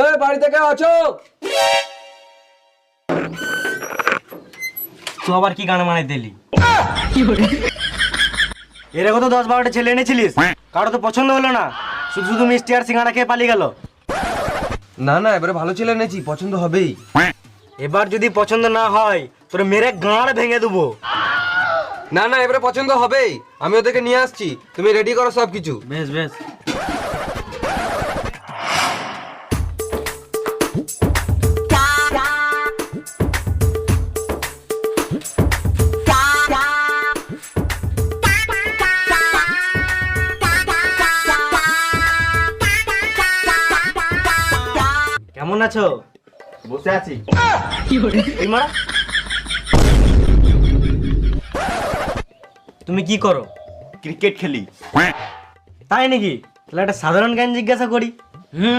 এই বাড়িতে কেউ আছো? তুই আবার কি গান মানাই দিলি? এরকম তো 10-12টা ছেলে এনেছিলিস, কারো তো পছন্দ হলো না, শুধু শুধু মিষ্টি আর সিঙ্গাড়া খেয়ে পালিয়ে গেল। না না, এবারে ভালো ছেলে এনেছি, পছন্দ হবেই। এবার যদি পছন্দ না হয় তোর মেরে গাঁড় ভেঙে দেবো। না না, এবারে পছন্দ হবেই, আমি ওদেরকে নিয়ে আসছি, তুমি রেডি করো সব কিছু। বেশ বেশ। কেমন আছো? বসে আছি। এই মারা। তুমি কি করো? ক্রিকেট খেলি। তাই নাকি? তাহলে একটা সাধারণ জ্ঞান জিজ্ঞাসা করি।